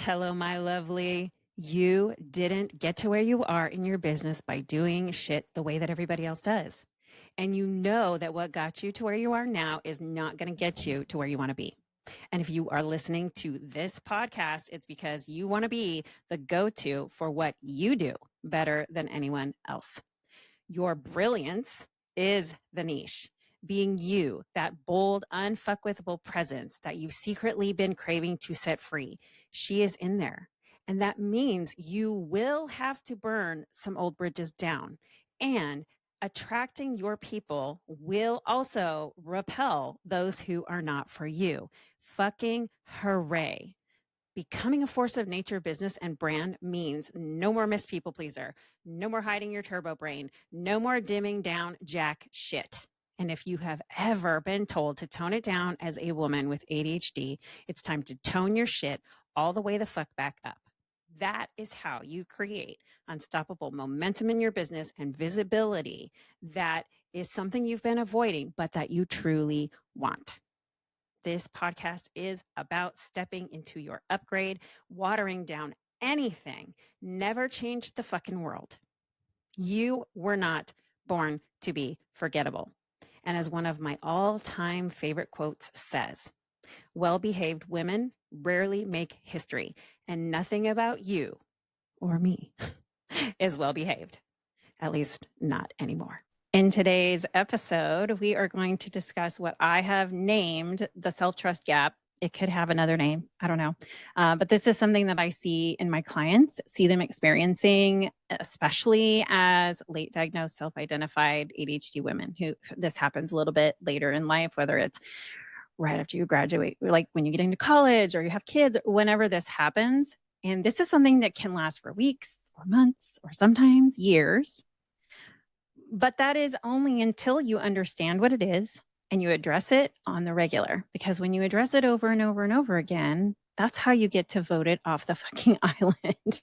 Hello, my lovely. You didn't get to where you are in your business by doing shit the way that everybody else does. And you know that what got you to where you are now is not going to get you to where you want to be. And if you are listening to this podcast, it's because you want to be the go-to for what you do better than anyone else. Your brilliance is the niche. Being you, that bold, unfuckwithable presence that you've secretly been craving to set free, she is in there. And that means you will have to burn some old bridges down. And attracting your people will also repel those who are not for you. Fucking hooray. Becoming a force of nature business and brand means no more Miss People Pleaser, no more hiding your turbo brain, no more dimming down jack shit. And if you have ever been told to tone it down as a woman with ADHD, it's time to tone your shit all the way the fuck back up. That is how you create unstoppable momentum in your business and visibility that is something you've been avoiding, but that you truly want. This podcast is about stepping into your upgrade, watering down anything, never change the fucking world. You were not born to be forgettable. And as one of my all-time favorite quotes says, well-behaved women rarely make history, and nothing about you or me is well-behaved, at least not anymore. In today's episode, we are going to discuss what I have named the self-trust gap. It could have another name. I don't know. But this is something that I see in my clients, see them experiencing, especially as late diagnosed, self-identified ADHD women who this happens a little bit later in life, whether it's right after you graduate, like when you get into college or you have kids, whenever this happens. And this is something that can last for weeks or months or sometimes years. But that is only until you understand what it is and you address it on the regular. Because when you address it over and over and over again, that's how you get to vote it off the fucking island.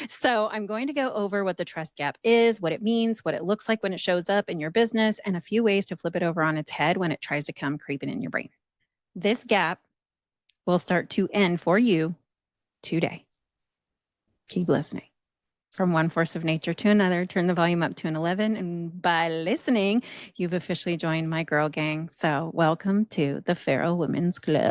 So I'm going to go over what the trust gap is, what it means, what it looks like when it shows up in your business, and a few ways to flip it over on its head when it tries to come creeping in your brain. This gap will start to end for you today. Keep listening. From one force of nature to another, turn the volume up to an 11. And by listening, you've officially joined my girl gang. So welcome to the Feral Women's Club.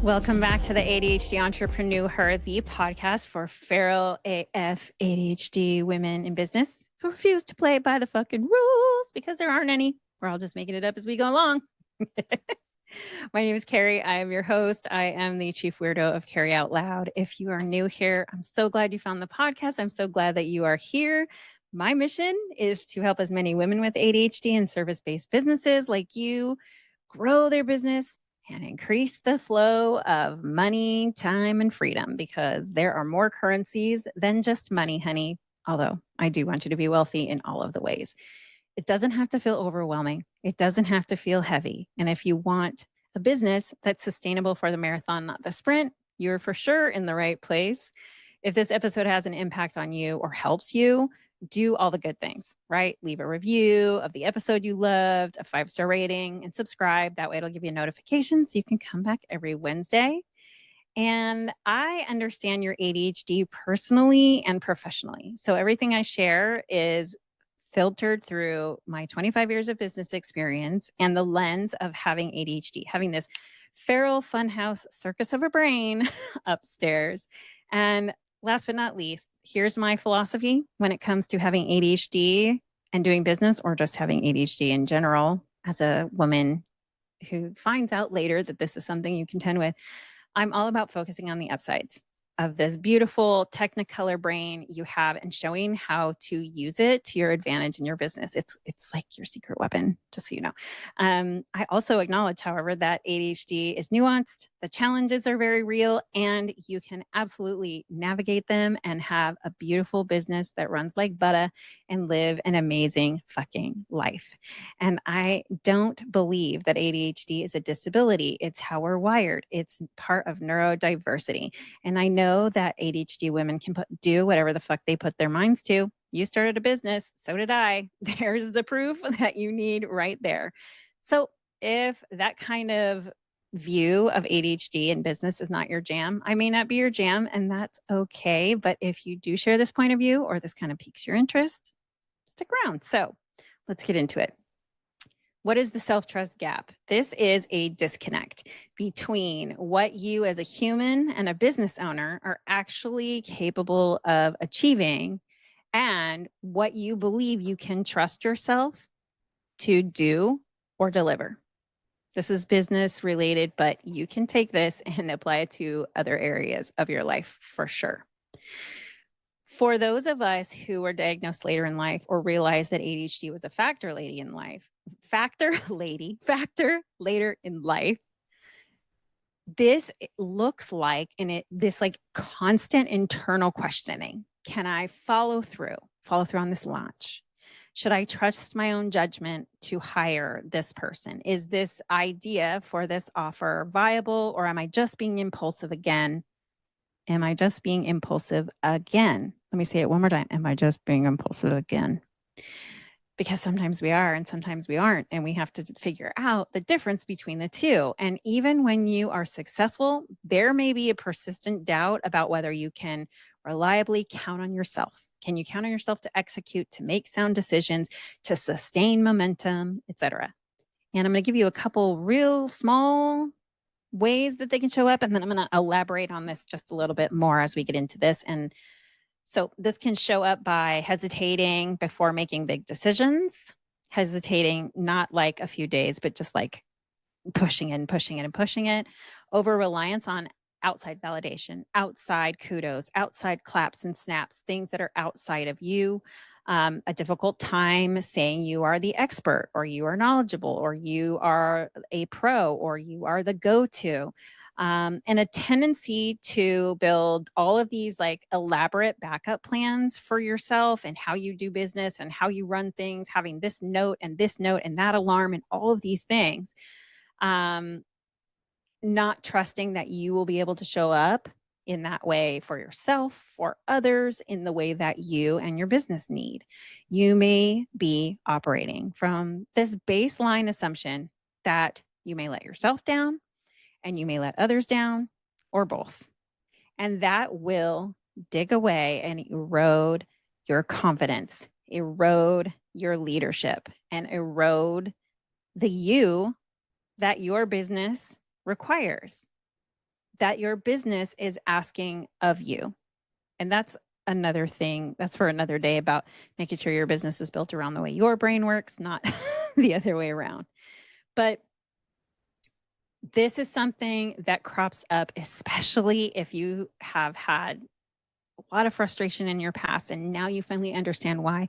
Welcome back to the ADHD Entrepreneur, the podcast for feral AF ADHD women in business who refuse to play by the fucking rules because there aren't any. We're all just making it up as we go along. My name is Carrie. I am your host. I am the chief weirdo of Carrie Out Loud. If you are new here, I'm so glad you found the podcast. I'm so glad that you are here. My mission is to help as many women with ADHD and service-based businesses like you grow their business and increase the flow of money, time, and freedom, because there are more currencies than just money, honey. Although I do want you to be wealthy in all of the ways. It doesn't have to feel overwhelming. It doesn't have to feel heavy. And if you want a business that's sustainable for the marathon, not the sprint, you're for sure in the right place. If this episode has an impact on you or helps you, do all the good things, right? Leave a review of the episode you loved, a 5-star rating, and subscribe. That way it'll give you a notification so you can come back every Wednesday. And I understand your ADHD personally and professionally. So everything I share is filtered through my 25 years of business experience and the lens of having ADHD, having this feral funhouse circus of a brain upstairs. And last but not least, here's my philosophy when it comes to having ADHD and doing business, or just having ADHD in general as a woman who finds out later that this is something you contend with. I'm all about focusing on the upsides. of this beautiful technicolor brain you have and showing how to use it to your advantage in your business. It's like your secret weapon, just so you know. I also acknowledge, however, that ADHD is nuanced. The challenges are very real, and you can absolutely navigate them and have a beautiful business that runs like butter and live an amazing fucking life. And I don't believe that ADHD is a disability. It's how we're wired. It's part of neurodiversity. And I know that ADHD women can do whatever the fuck they put their minds to. You started a business, so did I. There's the proof that you need right there. So if that kind of view of ADHD in business is not your jam, I may not be your jam, and that's okay. But if you do share this point of view or this kind of piques your interest, stick around. So let's get into it. What is the self-trust gap? This is a disconnect between what you as a human and a business owner are actually capable of achieving and what you believe you can trust yourself to do or deliver. This is business related, but you can take this and apply it to other areas of your life for sure. For those of us who were diagnosed later in life or realized that ADHD was a factor later in life, this looks like this like constant internal questioning. Can I follow through on this launch? Should I trust my own judgment to hire this person? Is this idea for this offer viable, or am I just being impulsive again? Am I just being impulsive again? Let me say it one more time. Am I just being impulsive again? Because sometimes we are and sometimes we aren't. And we have to figure out the difference between the two. And even when you are successful, there may be a persistent doubt about whether you can reliably count on yourself. Can you count on yourself to execute, to make sound decisions, to sustain momentum, etc.? And I'm going to give you a couple real small ways that they can show up. And then I'm going to elaborate on this just a little bit more as we get into this. And so this can show up by hesitating before making big decisions, hesitating not like a few days, but just like pushing it, over reliance on outside validation, outside kudos, outside claps and snaps, things that are outside of you. A difficult time saying you are the expert, or you are knowledgeable, or you are a pro, or you are the go-to. And a tendency to build all of these like elaborate backup plans for yourself and how you do business and how you run things, having this note and that alarm and all of these things. Not trusting that you will be able to show up in that way for yourself, for others, in the way that you and your business need. You may be operating from this baseline assumption that you may let yourself down and you may let others down, or both. And that will dig away and erode your confidence, erode your leadership, and erode the you that your business requires, that your business is asking of you. And that's another thing, that's for another day, about making sure your business is built around the way your brain works, not the other way around. But this is something that crops up, especially if you have had a lot of frustration in your past and now you finally understand why,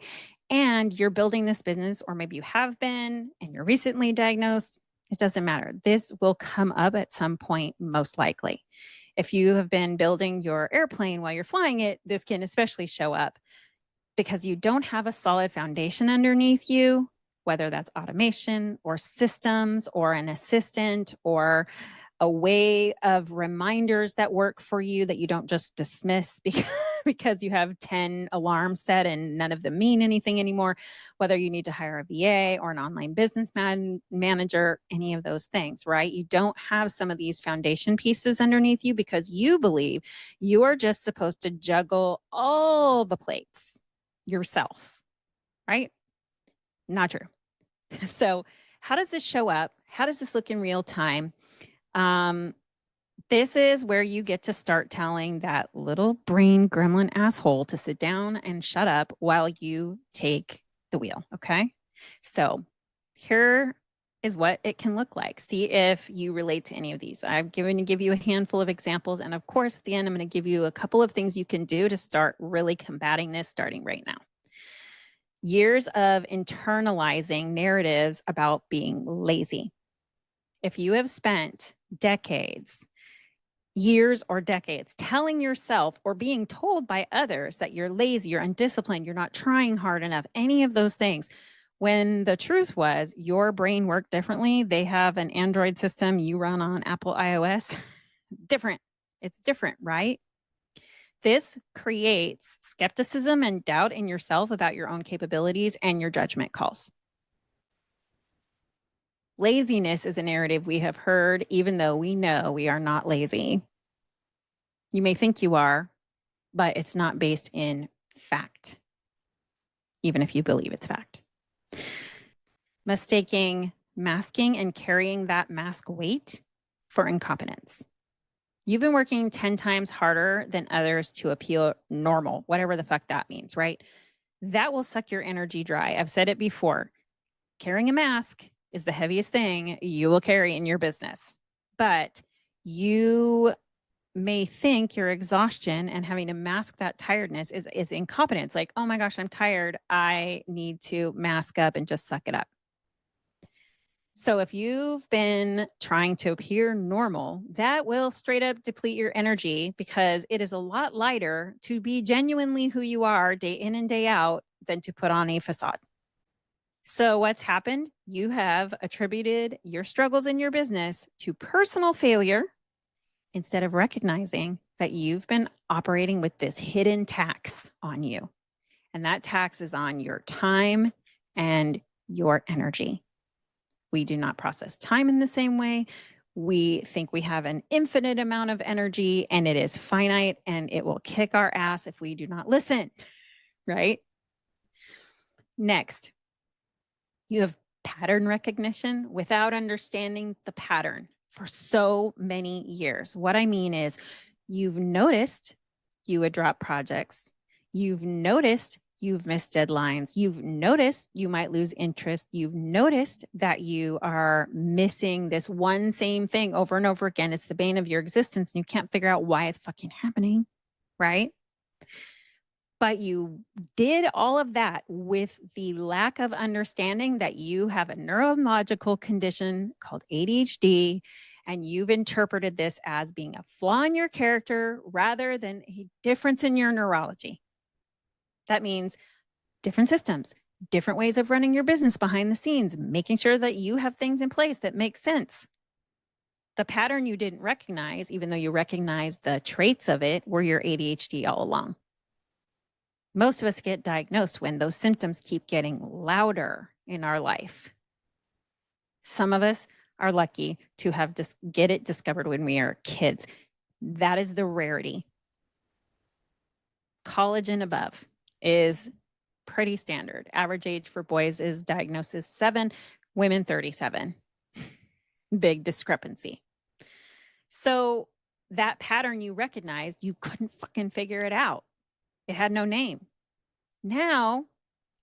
and you're building this business, or maybe you have been and you're recently diagnosed. It doesn't matter. This will come up at some point, most likely. If you have been building your airplane while you're flying it, this can especially show up because you don't have a solid foundation underneath you, whether that's automation or systems or an assistant or a way of reminders that work for you that you don't just dismiss because you have 10 alarms set and none of them mean anything anymore, whether you need to hire a VA or an online business manager, any of those things, right? You don't have some of these foundation pieces underneath you because you believe you are just supposed to juggle all the plates yourself, right? Not true. So how does this show up? How does this look in real time? This is where you get to start telling that little brain gremlin asshole to sit down and shut up while you take the wheel. Okay. So here is what it can look like. See if you relate to any of these. I'm going to give you a handful of examples. And of course, at the end, I'm going to give you a couple of things you can do to start really combating this starting right now. Years of internalizing narratives about being lazy. If you have spent decades, years or decades telling yourself or being told by others that you're lazy, you're undisciplined, you're not trying hard enough, any of those things, when the truth was your brain worked differently, they have an Android system, you run on Apple iOS, different. It's different, right? This creates skepticism and doubt in yourself about your own capabilities and your judgment calls. Laziness is a narrative we have heard, even though we know we are not lazy. You may think you are, but it's not based in fact, even if you believe it's fact. Mistaking masking and carrying that mask weight for incompetence. You've been working 10 times harder than others to appear normal, whatever the fuck that means, right? That will suck your energy dry. I've said it before. Carrying a mask is the heaviest thing you will carry in your business. But you may think your exhaustion and having to mask that tiredness is incompetence. Like, oh my gosh, I'm tired. I need to mask up and just suck it up. So if you've been trying to appear normal, that will straight up deplete your energy because it is a lot lighter to be genuinely who you are day in and day out than to put on a facade. So what's happened? You have attributed your struggles in your business to personal failure instead of recognizing that you've been operating with this hidden tax on you. And that tax is on your time and your energy. We do not process time in the same way. We think we have an infinite amount of energy and it is finite and it will kick our ass if we do not listen, right? Next, you have pattern recognition without understanding the pattern for so many years. What I mean is you've noticed you would drop projects. You've noticed you've missed deadlines. You've noticed you might lose interest. You've noticed that you are missing this one same thing over and over again. It's the bane of your existence and you can't figure out why it's fucking happening, right? But you did all of that with the lack of understanding that you have a neurological condition called ADHD, and you've interpreted this as being a flaw in your character rather than a difference in your neurology. That means different systems, different ways of running your business behind the scenes, making sure that you have things in place that make sense. The pattern you didn't recognize, even though you recognize the traits of it, were your ADHD all along. Most of us get diagnosed when those symptoms keep getting louder in our life. Some of us are lucky to have get it discovered when we are kids. That is the rarity. College and above is pretty standard. Average age for boys is diagnosis 7, women 37. Big discrepancy. So that pattern you recognized, you couldn't fucking figure it out. It had no name. Now,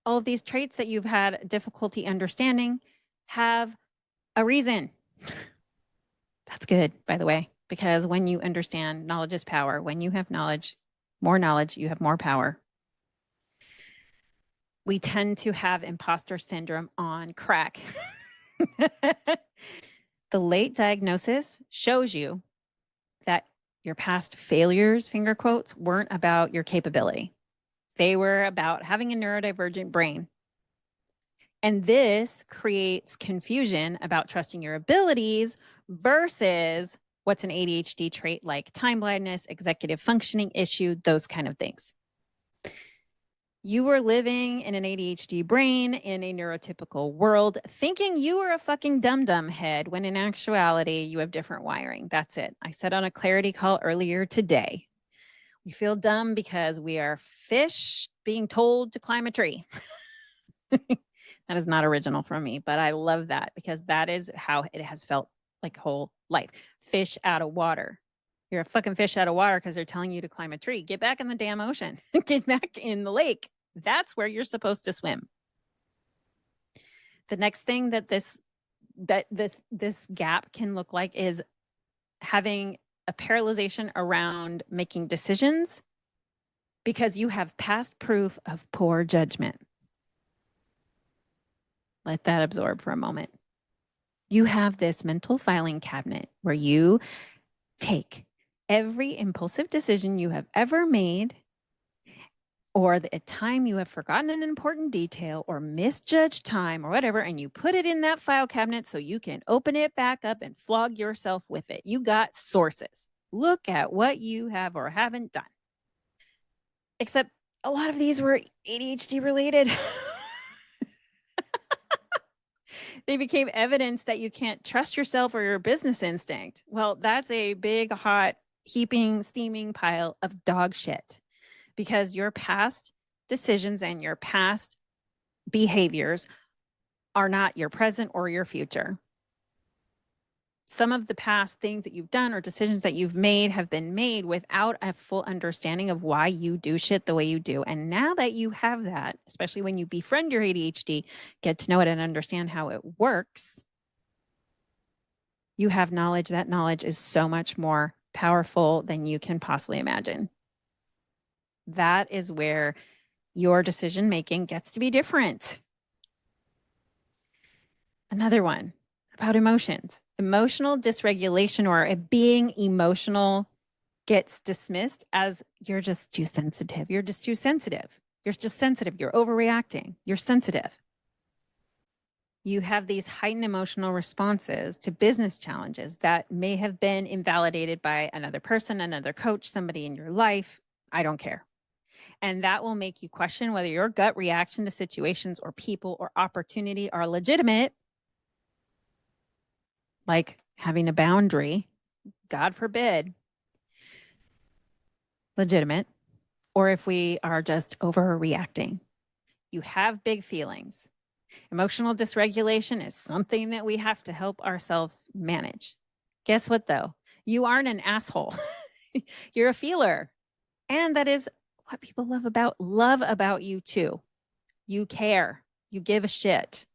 all of these traits that you've had difficulty understanding have a reason. That's good, by the way, because when you understand, knowledge is power. When you have knowledge, you have more power. We tend to have imposter syndrome on crack. The late diagnosis shows you that your past failures, finger quotes, weren't about your capability. They were about having a neurodivergent brain. And this creates confusion about trusting your abilities versus what's an ADHD trait like time blindness, executive functioning issue, those kind of things. You were living in an ADHD brain in a neurotypical world, thinking you were a fucking dum-dum head, when in actuality, you have different wiring. That's it. I said on a clarity call earlier today, we feel dumb because we are fish being told to climb a tree. That is not original from me, but I love that because that is how it has felt like whole life. Fish out of water. You're a fucking fish out of water because they're telling you to climb a tree. Get back in the damn ocean. Get back in the lake. That's where you're supposed to swim. The next thing that this that this gap can look like is having a paralyzation around making decisions because you have past proof of poor judgment. Let that absorb for a moment. You have this mental filing cabinet where you take every impulsive decision you have ever made, or a time you have forgotten an important detail or misjudged time or whatever, and you put it in that file cabinet so you can open it back up and flog yourself with it. You got sources. Look at what you have or haven't done. Except a lot of these were ADHD related. They became evidence that you can't trust yourself or your business instinct. Well, that's a big, hot, heaping, steaming pile of dog shit, because your past decisions and your past behaviors are not your present or your future. Some of the past things that you've done or decisions that you've made have been made without a full understanding of why you do shit the way you do. And now that you have that, especially when you befriend your ADHD, get to know it and understand how it works, you have knowledge. That knowledge is so much more powerful than you can possibly imagine. That is where your decision making gets to be different. Another one about emotions. Emotional dysregulation, or being emotional, gets dismissed as you're just too sensitive. You're just too sensitive. You're just sensitive. You're overreacting. You're sensitive. You have these heightened emotional responses to business challenges that may have been invalidated by another person, another coach, somebody in your life. I don't care. And that will make you question whether your gut reaction to situations or people or opportunity are legitimate, like having a boundary, God forbid, legitimate, or if we are just overreacting. You have big feelings. Emotional dysregulation is something that we have to help ourselves manage. Guess what, though? You aren't an asshole. You're a feeler. And that is what people love about you too. You care. You give a shit.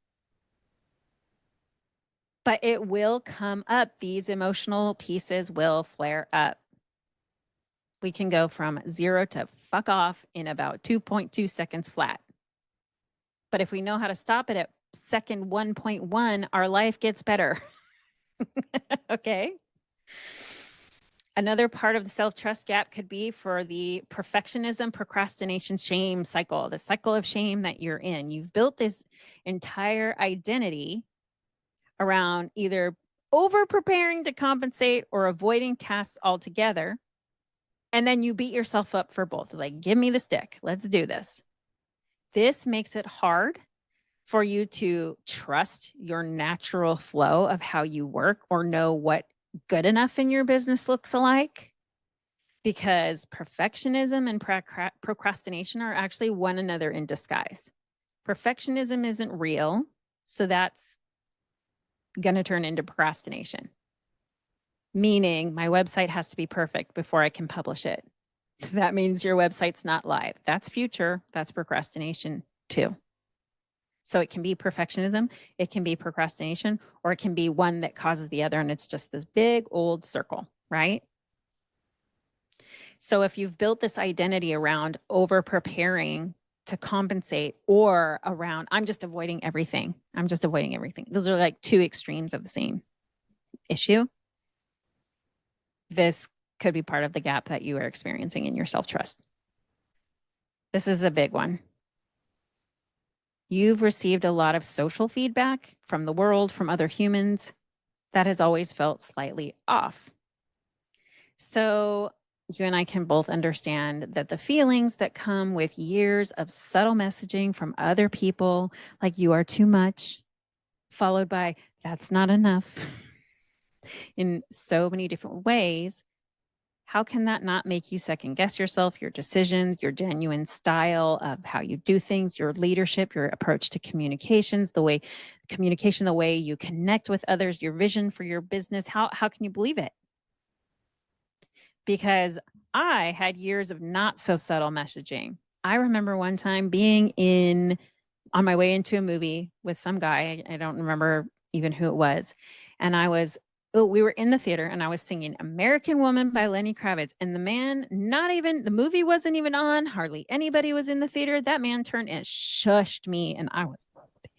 But it will come up. These emotional pieces will flare up. We can go from 0 to fuck off in about 2.2 seconds flat. But if we know how to stop it at second 1.1, our life gets better. Okay. Another part of the self-trust gap could be for the perfectionism, procrastination, shame cycle, the cycle of shame that you're in. You've built this entire identity around either over preparing to compensate or avoiding tasks altogether. And then you beat yourself up for both. Like, give me the stick. Let's do this. This makes it hard for you to trust your natural flow of how you work or know what good enough in your business looks like, because perfectionism and procrastination are actually one another in disguise. Perfectionism isn't real, so that's going to turn into procrastination. Meaning my website has to be perfect before I can publish it. That means your website's not live. That's future. That's procrastination too. So it can be perfectionism, it can be procrastination, or it can be one that causes the other. And it's just this big old circle, right? So if you've built this identity around over preparing to compensate, or around, I'm just avoiding everything. Those are like two extremes of the same issue. This could be part of the gap that you are experiencing in your self-trust. This is a big one. You've received a lot of social feedback from the world, from other humans, that has always felt slightly off. So you and I can both understand that the feelings that come with years of subtle messaging from other people, like you are too much, followed by that's not enough, in so many different ways, how can that not make you second guess yourself, your decisions, your genuine style of how you do things, your leadership, your approach to communications, the way you connect with others, your vision for your business? How can you believe it? Because I had years of not so subtle messaging. I remember one time being on my way into a movie with some guy. I don't remember even who it was. And we were in the theater and I was singing American Woman by Lenny Kravitz. And the movie wasn't even on. Hardly anybody was in the theater. That man turned and shushed me. And I was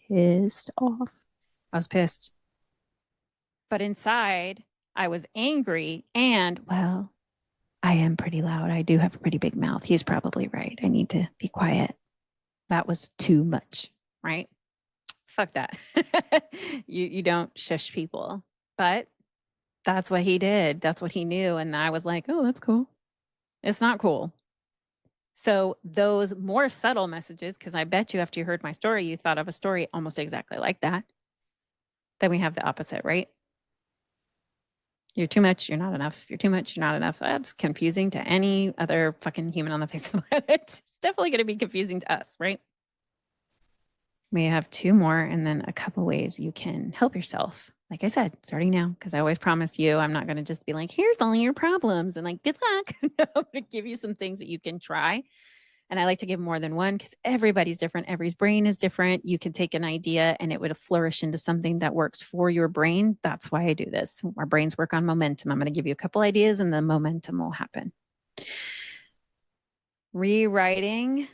pissed off. I was pissed. But inside, I was angry. And, well, I am pretty loud. I do have a pretty big mouth. He's probably right. I need to be quiet. That was too much, right? Fuck that. You don't shush people. But that's what he did. That's what he knew. And I was like, oh, that's cool. It's not cool. So those more subtle messages, because I bet you after you heard my story, you thought of a story almost exactly like that. Then we have the opposite, right? You're too much, you're not enough. You're too much, you're not enough. That's confusing to any other fucking human on the face of the planet. It's definitely going to be confusing to us, right? We have two more and then a couple ways you can help yourself. Like I said, starting now, because I always promise you, I'm not going to just be like, here's all your problems and like, good luck. I'm going to give you some things that you can try. And I like to give more than one because everybody's different. Everybody's brain is different. You can take an idea and it would flourish into something that works for your brain. That's why I do this. Our brains work on momentum. I'm going to give you a couple ideas and the momentum will happen. Rewriting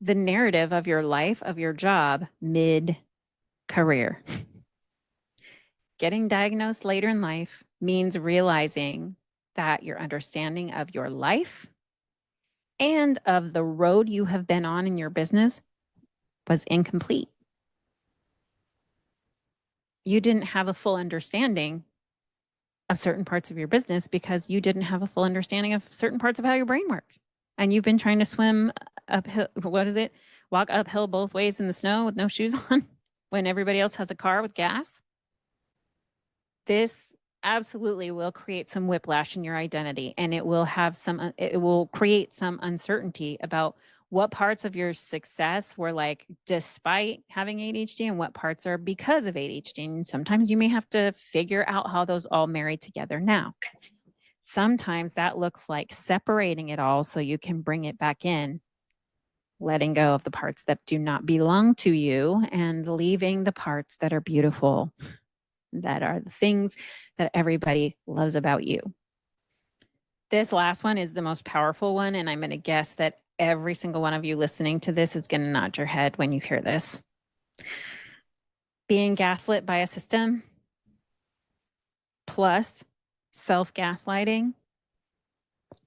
the narrative of your life, of your job, mid-career. Getting diagnosed later in life means realizing that your understanding of your life and of the road you have been on in your business was incomplete. You didn't have a full understanding of certain parts of your business because you didn't have a full understanding of certain parts of how your brain worked. And you've been trying to swim uphill, walk uphill both ways in the snow with no shoes on when everybody else has a car with gas. This absolutely will create some whiplash in your identity, and it will create some uncertainty about what parts of your success were like despite having ADHD and what parts are because of ADHD. And sometimes you may have to figure out how those all marry together now. Sometimes that looks like separating it all so you can bring it back in, letting go of the parts that do not belong to you and leaving the parts that are beautiful, that are the things that everybody loves about you. This last one is the most powerful one, and I'm going to guess that every single one of you listening to this is going to nod your head when you hear this. Being gaslit by a system plus self-gaslighting,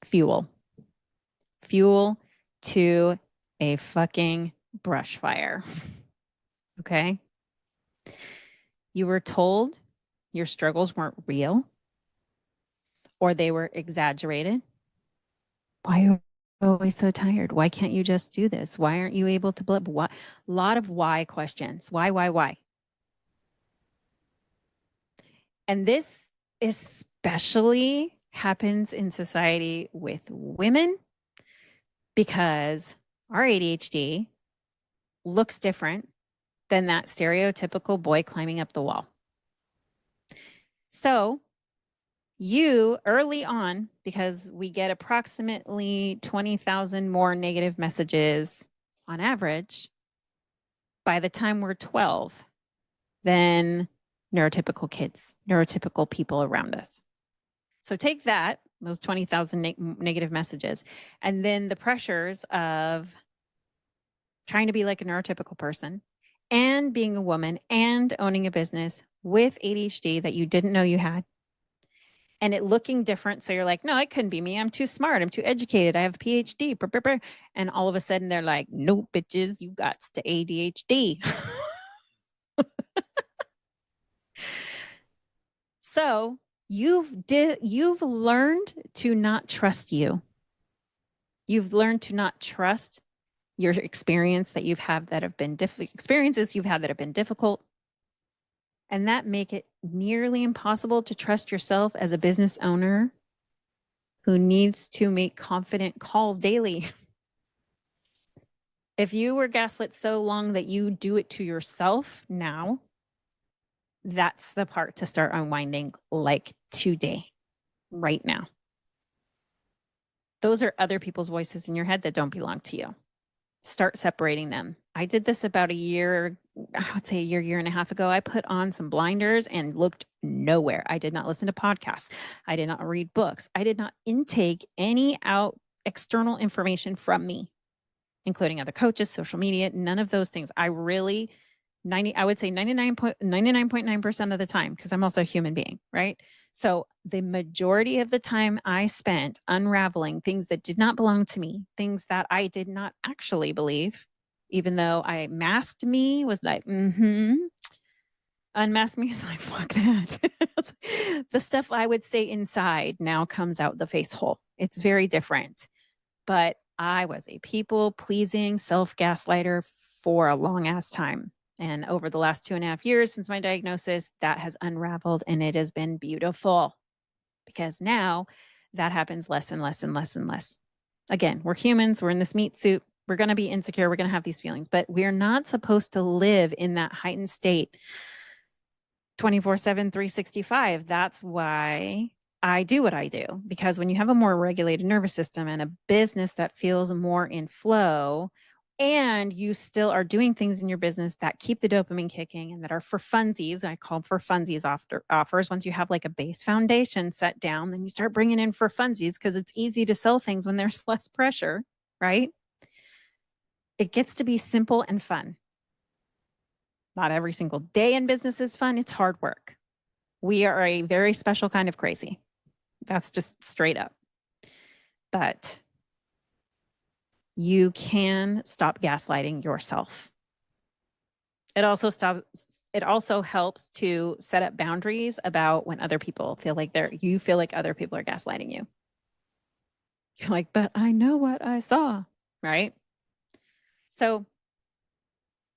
fuel to a fucking brush fire. Okay? You were told your struggles weren't real or they were exaggerated. Why are you always so tired? Why can't you just do this? Why aren't you able to blip? Why? A lot of why questions. Why? And this especially happens in society with women because our ADHD looks different than that stereotypical boy climbing up the wall. So you early on, because we get approximately 20,000 more negative messages on average by the time we're 12 than neurotypical kids, neurotypical people around us. So take that, those 20,000 negative messages, and then the pressures of trying to be like a neurotypical person and being a woman and owning a business with ADHD that you didn't know you had, and it looking different. So you're like, no, it couldn't be me. I'm too smart. I'm too educated. I have a PhD. And all of a sudden they're like, nope, bitches, you got the ADHD. So you've learned to not trust you. You've learned to not trust your experience that you've had that have been experiences you've had that have been difficult. And that make it nearly impossible to trust yourself as a business owner who needs to make confident calls daily. If you were gaslit so long that you do it to yourself now, that's the part to start unwinding, like today, right now. Those are other people's voices in your head that don't belong to you. Start separating them I did this about a year, I would say a year and a half ago. I put on some blinders and looked nowhere. I did not listen to podcasts. I did not read books. I did not intake any external information from me, including other coaches, social media, none of those things. I really, I would say 99.9% of the time, because I'm also a human being, right? So the majority of the time I spent unraveling things that did not belong to me, things that I did not actually believe, even though I masked me, was like, unmask me is like, fuck that. The stuff I would say inside now comes out the face hole. It's very different. But I was a people pleasing self gaslighter for a long ass time. And over the last 2.5 years since my diagnosis, that has unraveled and it has been beautiful, because now that happens less and less and less and less. Again, we're humans, we're in this meat suit. We're going to be insecure. We're going to have these feelings, but we're not supposed to live in that heightened state 24/7, 365. That's why I do what I do, because when you have a more regulated nervous system and a business that feels more in flow, and you still are doing things in your business that keep the dopamine kicking and that are for funsies, I call for funsies offers. Once you have like a base foundation set down, then you start bringing in for funsies, because it's easy to sell things when there's less pressure, right? It gets to be simple and fun. Not every single day in business is fun. It's hard work. We are a very special kind of crazy. That's just straight up. But you can stop gaslighting yourself. It also helps to set up boundaries about when other people feel like you feel like other people are gaslighting you. You're like, but I know what I saw, right? So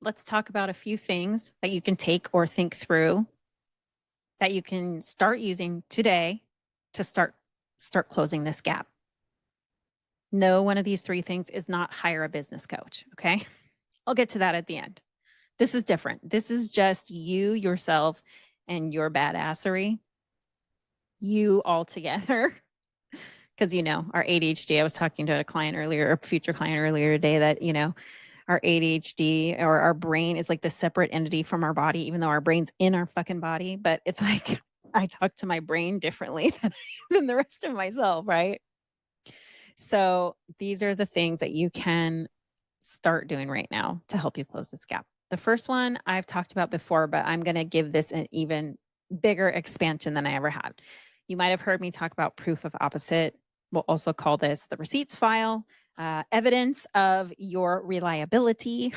let's talk about a few things that you can take or think through that you can start using today to start closing this gap. No, one of these three things is not hire a business coach, okay? I'll get to that at the end. This is different. This is just you, yourself, and your badassery. You all together. Because, our ADHD, I was talking to a future client earlier today, that, our ADHD or our brain is like the separate entity from our body, even though our brain's in our fucking body. But it's like I talk to my brain differently than the rest of myself, right? So these are the things that you can start doing right now to help you close this gap. The first one I've talked about before, but I'm going to give this an even bigger expansion than I ever had. You might have heard me talk about proof of opposite. We'll also call this the receipts file, evidence of your reliability,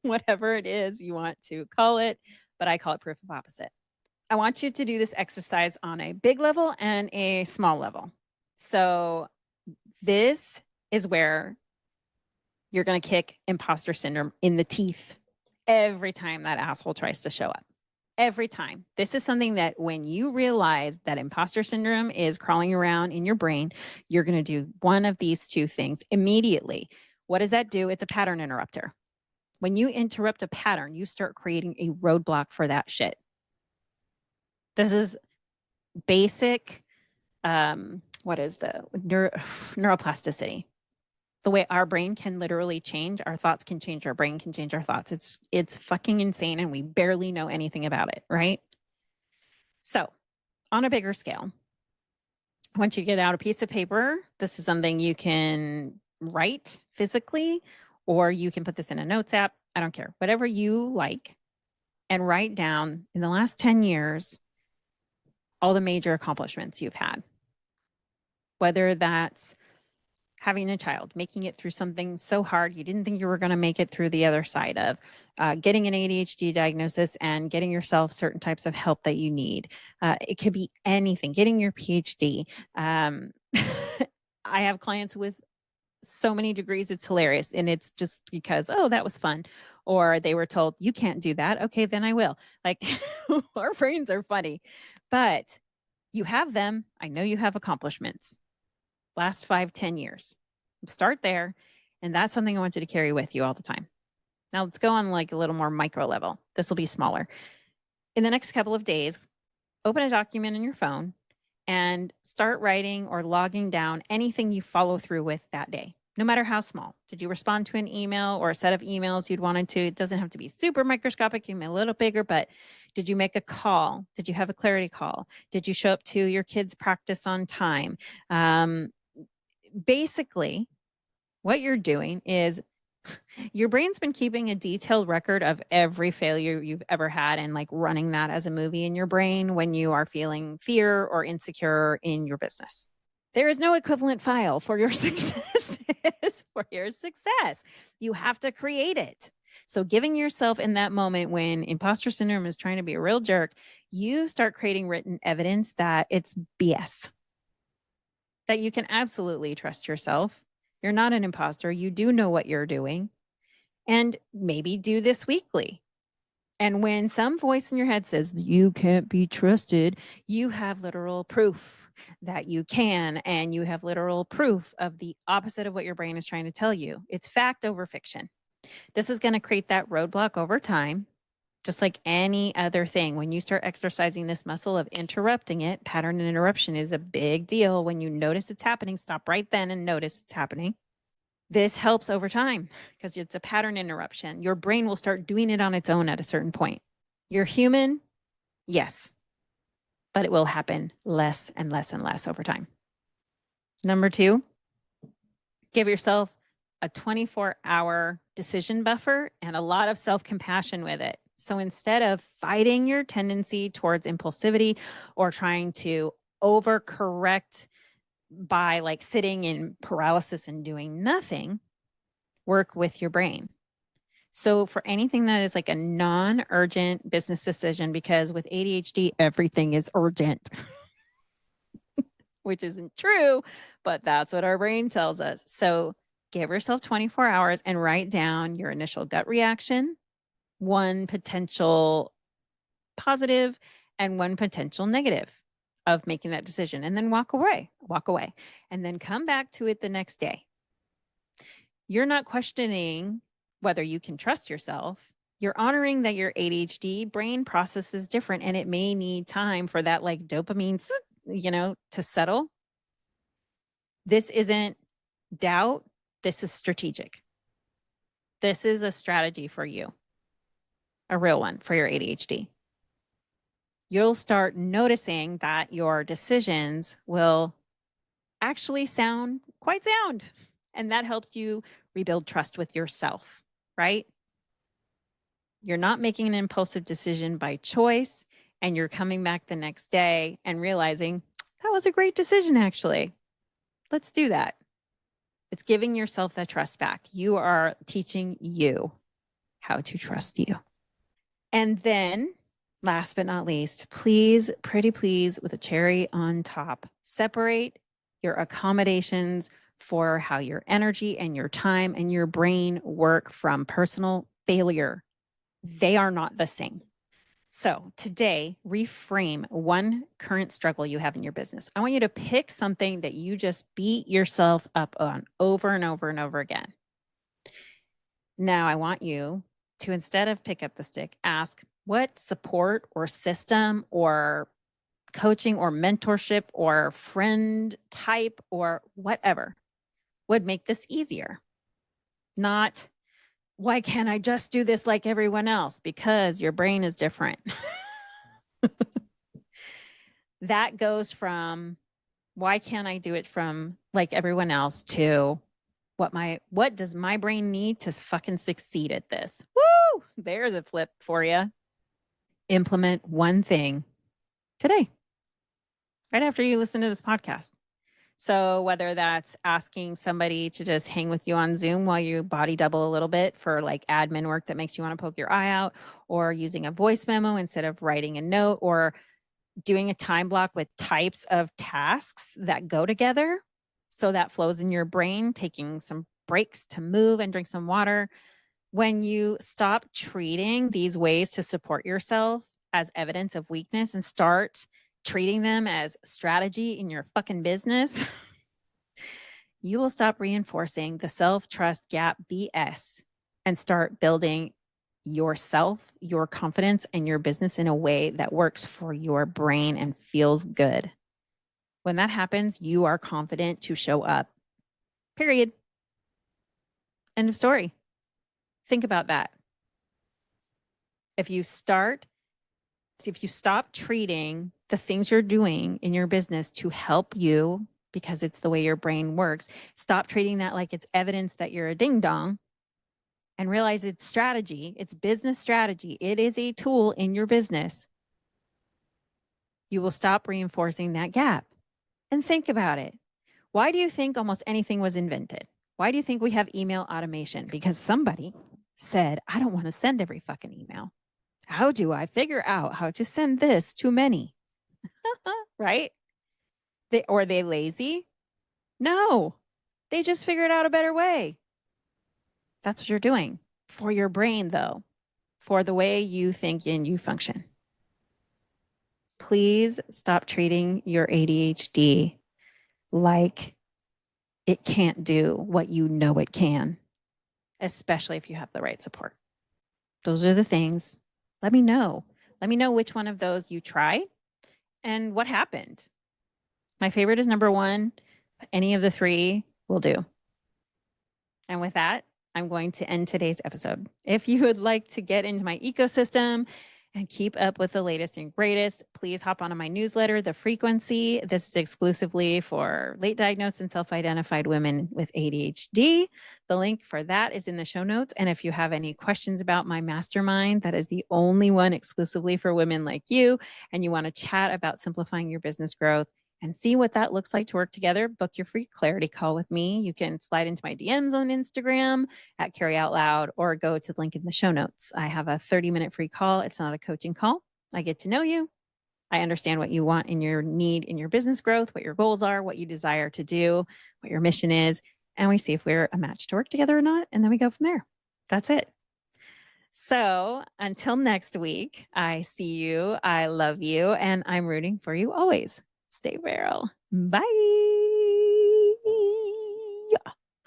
whatever it is you want to call it, but I call it proof of opposite. I want you to do this exercise on a big level and a small level. So this is where you're going to kick imposter syndrome in the teeth every time that asshole tries to show up. Every time. This is something that when you realize that imposter syndrome is crawling around in your brain, you're going to do one of these two things immediately. What does that do? It's a pattern interrupter. When you interrupt a pattern, you start creating a roadblock for that shit. This is basic, what is the neuroplasticity? The way our brain can literally change, our thoughts can change, our brain can change our thoughts. It's fucking insane, and we barely know anything about it, right? So on a bigger scale, once you get out a piece of paper, this is something you can write physically, or you can put this in a notes app. I don't care, whatever you like, and write down in the last 10 years, all the major accomplishments you've had. Whether that's having a child, making it through something so hard you didn't think you were going to make it through the other side of, getting an ADHD diagnosis and getting yourself certain types of help that you need. It could be anything, getting your PhD. I have clients with so many degrees, it's hilarious. And it's just because, oh, that was fun. Or they were told, you can't do that. Okay, then I will. Like, our brains are funny. But you have them. I know you have accomplishments. Last 5-10 years. Start there. And that's something I want you to carry with you all the time. Now let's go on like a little more micro level. This will be smaller. In the next couple of days, open a document on your phone and start writing or logging down anything you follow through with that day. no matter how small. Did you respond to an email or a set of emails you'd wanted to? It doesn't have to be super microscopic, you can be a little bigger, but did you make a call? Did you have a clarity call? Did you show up to your kids' practice on time? Basically, what you're doing is your brain's been keeping a detailed record of every failure you've ever had and like running that as a movie in your brain when you are feeling fear or insecure in your business. There is no equivalent file for your success. For your success. You have to create it. So giving yourself in that moment when imposter syndrome is trying to be a real jerk, you start creating written evidence that it's BS. That you can absolutely trust yourself. You're not an imposter. You do know what you're doing. And maybe do this weekly. And when some voice in your head says you can't be trusted, you have literal proof that you can, and you have literal proof of the opposite of what your brain is trying to tell you. It's fact over fiction. This is going to create that roadblock over time, just like any other thing. When you start exercising this muscle of interrupting it, pattern and interruption is a big deal. When you notice it's happening, stop right then and notice it's happening. This helps over time because it's a pattern interruption. Your brain will start doing it on its own at a certain point. You're human, yes, but it will happen less and less and less over time. Number 2, give yourself a 24-hour decision buffer and a lot of self-compassion with it. So instead of fighting your tendency towards impulsivity or trying to overcorrect by like sitting in paralysis and doing nothing, work with your brain. So for anything that is like a non-urgent business decision, because with ADHD, everything is urgent, which isn't true, but that's what our brain tells us. So give yourself 24 hours and write down your initial gut reaction, one potential positive and one potential negative of making that decision, and then walk away, and then come back to it the next day. You're not questioning whether you can trust yourself. You're honoring that your ADHD brain processes different and it may need time for that like dopamine, to settle. This isn't doubt. This is strategic. This is a strategy for you, a real one for your ADHD. You'll start noticing that your decisions will actually sound quite sound. And that helps you rebuild trust with yourself, right? You're not making an impulsive decision by choice, and you're coming back the next day and realizing that was a great decision, actually. Let's do that. It's giving yourself that trust back. You are teaching you how to trust you. And then, last but not least, please, pretty please, with a cherry on top, separate your accommodations for how your energy and your time and your brain work from personal failure. They are not the same. So today, reframe one current struggle you have in your business. I want you to pick something that you just beat yourself up on over and over and over again. Now, I want you to, instead of pick up the stick, ask what support or system or coaching or mentorship or friend type or whatever would make this easier. Not, why can't I just do this like everyone else? Because your brain is different. That goes from, why can't I do it from like everyone else, to what does my brain need to fucking succeed at this? Woo! There's a flip for you. Implement one thing today, right after you listen to this podcast. So whether that's asking somebody to just hang with you on Zoom while you body double a little bit for like admin work that makes you want to poke your eye out, or using a voice memo instead of writing a note, or doing a time block with types of tasks that go together so that flows in your brain, taking some breaks to move and drink some water. When you stop treating these ways to support yourself as evidence of weakness and start treating them as strategy in your fucking business, you will stop reinforcing the self-trust gap BS and start building yourself, your confidence, and your business in a way that works for your brain and feels good. When that happens, you are confident to show up. Period. End of story. Think about that. If you stop treating the things you're doing in your business to help you, because it's the way your brain works, stop treating that like it's evidence that you're a ding dong, and realize it's strategy, it's business strategy. It is a tool in your business. You will stop reinforcing that gap. And think about it. Why do you think almost anything was invented? Why do you think we have email automation? Because somebody said, I don't want to send every fucking email. How do I figure out how to send this to many? Right? Are they lazy? No, they just figured out a better way. That's what you're doing for your brain, though, for the way you think and you function. Please stop treating your ADHD like it can't do what you know it can, especially if you have the right support. Those are the things. Let me know. Let me know which one of those you tried and what happened. My favorite is number 1. Any of the 3 will do. And with that, I'm going to end today's episode. If you would like to get into my ecosystem and keep up with the latest and greatest, please hop onto my newsletter, The Frequency. This is exclusively for late diagnosed and self-identified women with ADHD. The link for that is in the show notes. And if you have any questions about my mastermind, that is the only one exclusively for women like you, and you want to chat about simplifying your business growth and see what that looks like to work together, book your free clarity call with me. You can slide into my DMs on Instagram at Carrie Out Loud, or go to the link in the show notes. I have a 30-minute free call. It's not a coaching call. I get to know you. I understand what you want in your need in your business growth, what your goals are, what you desire to do, what your mission is. And we see if we're a match to work together or not. And then we go from there. That's it. So until next week, I see you. I love you. And I'm rooting for you always. Stay viral. Bye.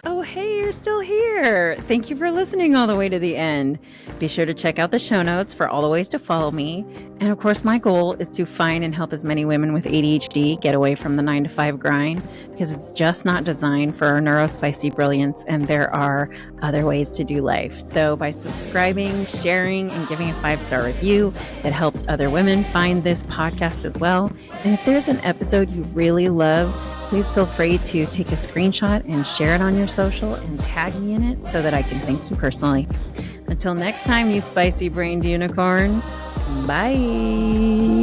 Oh, hey, you're still here. Thank you for listening all the way to the end. Be sure to check out the show notes for all the ways to follow me. And of course, my goal is to find and help as many women with ADHD get away from the 9-to-5 grind, because it's just not designed for our neurospicy brilliance, and there are other ways to do life. So by subscribing, sharing, and giving a 5-star review, it helps other women find this podcast as well. And if there's an episode you really love, please feel free to take a screenshot and share it on your social and tag me in it so that I can thank you personally. Until next time, you spicy brained unicorn. Bye.